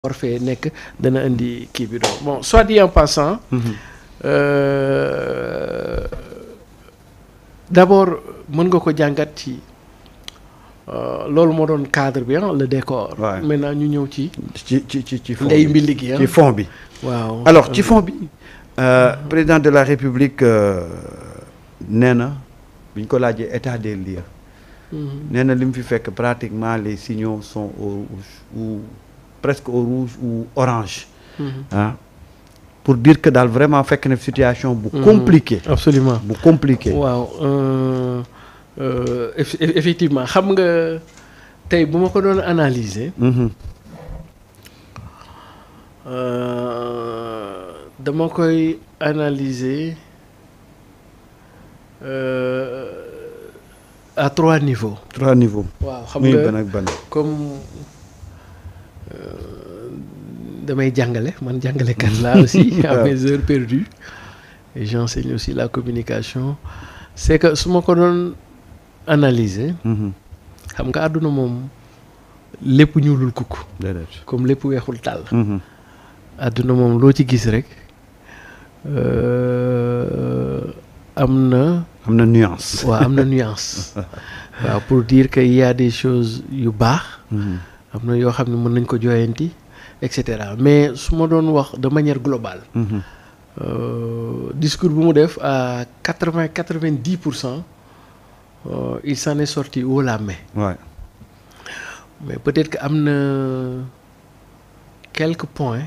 war fee nekk dana indi kii bi doon bon soit dit en passant. D'abord mën nga ko jàngat ci loolu moo doon cadre bi le décor. maintenant ñu ñëw ci fond ndey mbilli gi ci fond bi. waaw alors ci fond bi président de la république nee na bi ñu ko laajee état des lieux. nee na li mu fi fekk pratiquement les signaux sont au rouge ou presque au rouge ou orange. ah pour dire que daal vraiment fekk na situation bu compliqué. absolument bu compliqué. waaw effectivement xam nga tey bu ma ko doon analyser. dama koy analyser à 3 niveaux. 3 niveaux. waaw xam nga ban ak ban. comme damay jàngale man jàngalekat laa aussi à mes heures perdues et j'enseigne aussi la communication c'est que su ma ko doon analyser. xam nga àdduna moom lépp ñuulul kukk. comme lépp weexul tàll. àdduna moom loo ci gis rek am na nuance. waaw am na nuance. waaw pour dire que il y a des choses yu baax. am na yoo xam ne mën nañ ko jooyanti et cetera mais su ma doon wax de manière globale. discours bu mu def à 90% il s'en est sorti haut la main. Ouais. mais peut-être que am na quelques points.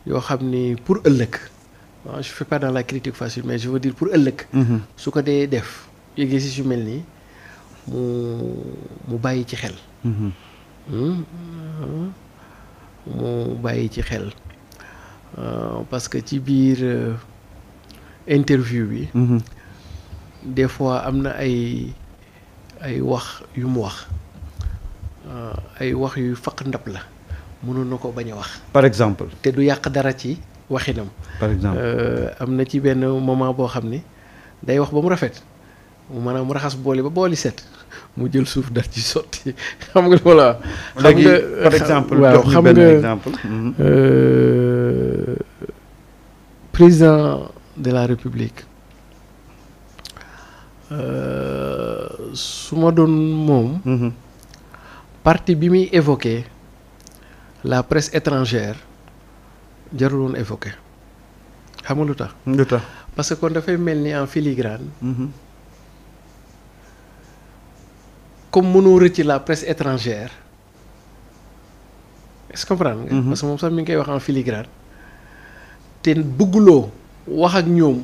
yoo xam ni pour ëllëg. je fais pas dans la critique facile mais je veux dire pour ëllëg. su ko dee def exercice yu mel nii mu bàyyi ci xel. mu bàyyi ci xel parce que ci biir interview bi. des fois am na ay wax yu mu wax ay wax yu faq ndab la mënoon na ko bañ a wax. par exemple. te du yàq dara ci waxinam. par exemple am na ci benn moment boo xam ni day wax ba mu rafet maanaam mu raxas booli ba booli set mu jël suuf dal ci sotti xam nga voilà. xam nga par exemple waaw jox ñu xam benn nga exemple. président de la république su ma doon moom. parti bi muy évoqué la presse étrangère jarul woon évoqué xam nga lu tax. lu tax parce que kon dafay mel ni en filigrane. comme mënoo rëcc la presse étrangère est-ce que comprendre nga. parce que moom sax mi ngi koy wax en filigrane. te bëgguloo wax ak ñoom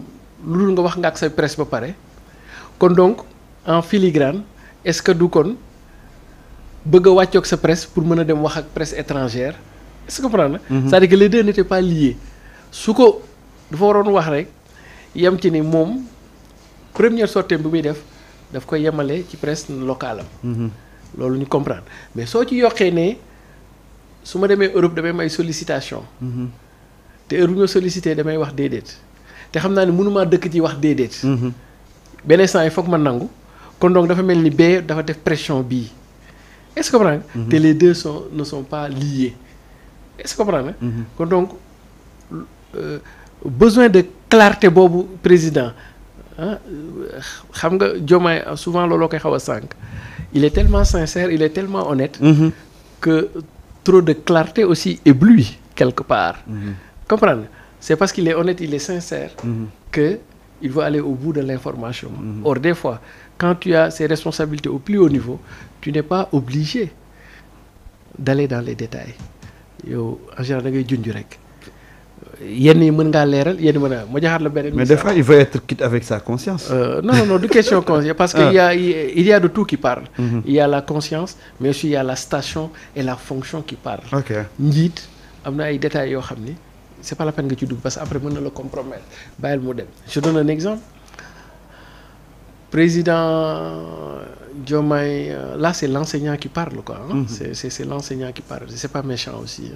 lu dul nga wax nga ak sa presse ba pare kon donc en filigrane est-ce que du kon bëgg a wàccoog sa presse pour mën a dem wax ak presse étrangère est-ce que comprendre na. c'est-à-dire que les deux n'étaient pas liés su ko dafa waroon wax rek yem ci ni moom première sortie bi muy def daf koy yemale ci presse locale am. loolu ñu comprendre mais soo ci yokkee ne su ma demee Europe damay may sollicitation. te heure bu ñu sollicité damay wax déedéet te xam naa ne mënumaa dëkk ci wax déedéet. benn instant yi foog ma nangu kon donc dafa mel ni bee dafa def pression bii est-ce que comprendre nga. te les deux ne sont pas liés est-ce que comprendre nga. kon donc besoin de clarté boobu président xam nga Diomaye souvent looloo koy xaw a sànq il est tellement sincère il est tellement honnête. que trop de clarté aussi éblouit quelque part. comprendre c'est parce qu'il est honnête il est sincère. que il veut aller au bout de l'information. Or des fois quand tu as ces responsabilités au plus haut niveau tu n'es pas obligé d'aller dans les détails yow en général da ngay junj rek yenn yi mën ngaa leeral yenn mën a ma joxaat la beneen. mais des fois il veut être quitte avec sa conscience. non du question conscience parce que il y a de tout qui parle. il y a la conscience mais aussi il y a la station et la fonction qui parle. njiit am na ay détails yoo xam ni c'est pas la peine nga ci dugg parce que après mën na la compromettre bàyyil mu dem. je donne un exemple président Diomaye là c'est l'enseignant qui parle quoi. c'est l'enseignant qui parle c'est pas méchant aussi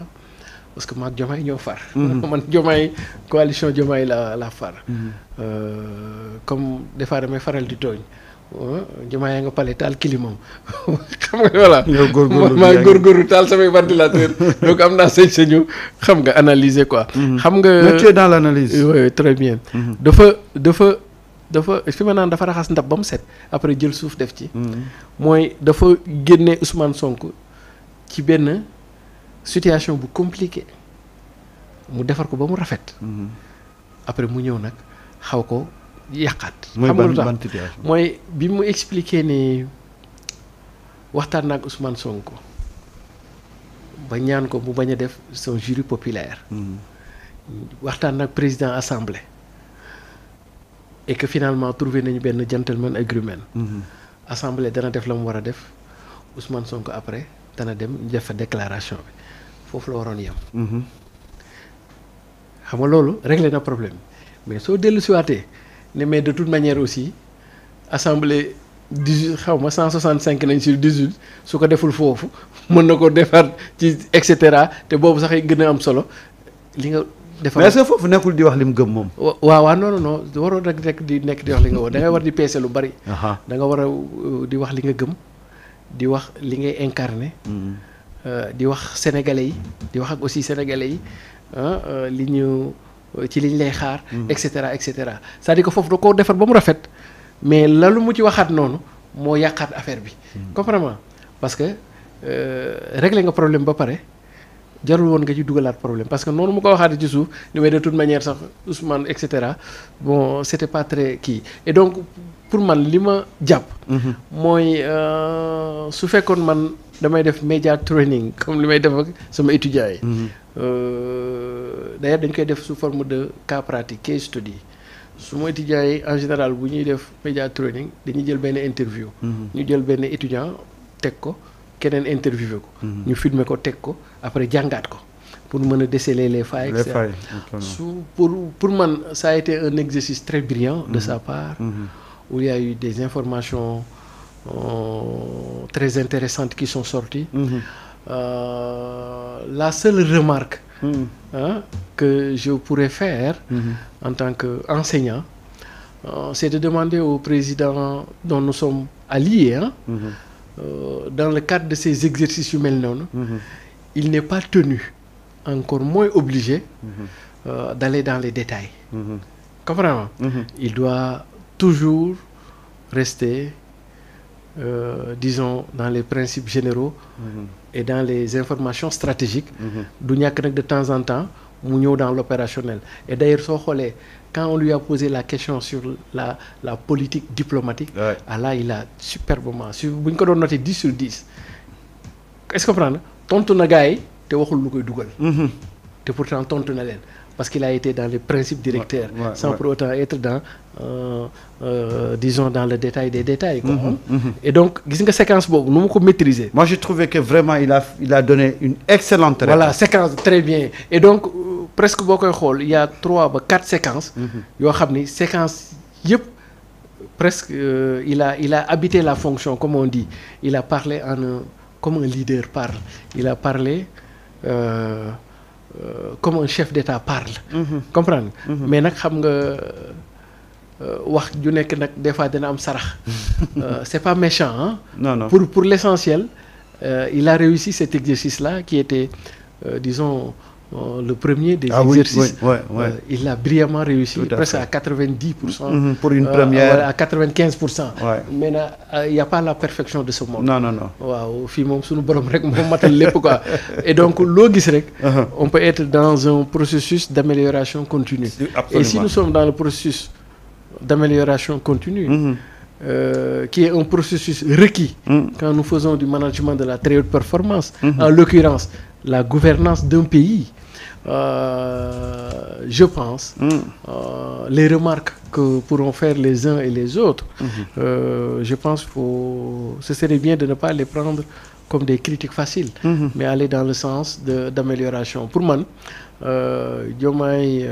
parce que maag Diomaye ñoo far. man Diomaye coalition Diomaye la far. comme des fois damay faral di tooñ Diomaye nga pale taal kilimam xam nga voilà. yow góorgóorlu maa góorgóorlu taal samay ventilateur donc am naa sañ-sañu xam nga analyser quoi. xam nga mais tu es dans l'analyse. oui très bien. dafa fi ma naan dafa raxas ndab ba mu set après jël suuf def ci. mooy dafa génne Ousmane Sonko ci benn situation bu compliquée mu defar ko ba mu rafet. après mu ñëw nag xaw ko yàqaat. xam nga lu tax mooy bi mu expliqué ne waxtaan naag Ousmane Sonko ba ñaan ko mu bañ a def son jury populaire. waxtaan nag président assemblée. et que finalement trouvé nañu benn gentleman agreement. assemblée dana def la mu war a def Ousmane Sonko après dana dem def fa déclaration bi foofu la waroon yem. xam nga loolu réglé na problème mais soo dellu siwaatee ne mais de toute manière aussi assemblée 18 xaw ma 165 nañ sur 18 su ko deful foofu mën na ko defar ci et cetera te boobu sax gën a am solo li nga. mais est-ce que foofu nekkul di wax li mu gëm moom. waaw non waroo rek di nekk di wax li nga wax da ngay war di peese lu bari. da nga war a di wax li nga gëm di wax li ngay incarné. di wax sénégalais yi di wax ak aussi sénégalais yi li ñu ci liñ lay xaar. et cetera c'est-à-dire que foofu da koo defar ba mu rafet mais lalu mu ci waxaat noonu moo yàqaat affaire bi. comprends parce que réglé nga problème ba pare. jarul woon nga ci dugalaat problème parce que noonu mu ko waxaatee ci suuf ni may de toute manière sax Ousmane et cetera bon c'était pas très kii et donc pour man li ma jàpp. mooy su fekkoon man damay def média training comme li may def ak sama étudiants yi. d'ailleurs dañ koy def sous forme de cas pratique case study suma étudiants yi en général bu ñuy def média training dañuy jël benn interview. ñu jël benn étudiant teg ko. keneen interviewé ko. ñu filmer ko teg ko après jàngaat ko pour mën a déceler les failles. Pour man ça a été un exercice très brillant de sa part. Où il y a eu des informations très intéressantes qui sont sorties. La seule remarque que je pourrais faire en tant qu'enseignant, c'est de demander au président dont nous sommes alliés. Dans le cadre de ces exercices yu mel noonu. Il n'est pas tenu, encore moins obligé, d'aller dans les détails. Comprends? Il doit toujours rester, disons, dans les principes généraux et dans les informations stratégiques. Du ñàkk nag de temps en temps mu ñëw dans l'opérationnel. Et d'ailleurs soo xoolee quand on lui a posé la question sur la politique diplomatique. Ah là il a superbement bu ñu ko doon noté 10 sur 10. est-ce que comprendre tontu na gars yi te waxul lu koy dugal. te pourtant tontu na leen parce qu'il a été dans les principes directeurs. Sans pour autant être dans disons dans le détail des détails. Quoi, et donc gis nga séquence boobu nu mu ko maîtriser. Moi j'ai trouvé que vraiment il a donné une excellente réponse. Voilà séquence très bien et donc presque boo koy xool il y a 3 ba 4 séquences. yoo xam ni séquence yëpp presque il a habité la fonction comme on dit il a parlé comme un leader parle il a parlé. Comme un chef d'État parle. Comprendre mais nag xam nga wax ju nekk nag des fois dina am sarax. C'est pas méchant hein. Non. Pour l'essentiel il a réussi cet exercice-là qui était disons le premier des exercices. Il l'a brillamment réussi presque à 90%. Pour une première à 95%. Mais il y a pas la perfection de ce monde. Non. waaw fii moom suñu borom rek moom matal lépp quoi. Et donc loo gis rek. On peut être dans un processus d'amélioration continue. Et si nous sommes dans le processus d'amélioration continue. Qui est un processus requis quand nous faisons du management de la très haute performance. En l'occurrence la gouvernance d'un pays. Je pense les remarques que pourront faire les uns et les autres. Je pense ce serait bien de ne pas les prendre comme des critiques faciles. Mais aller dans le sens d'amélioration. Pour moi Diomaye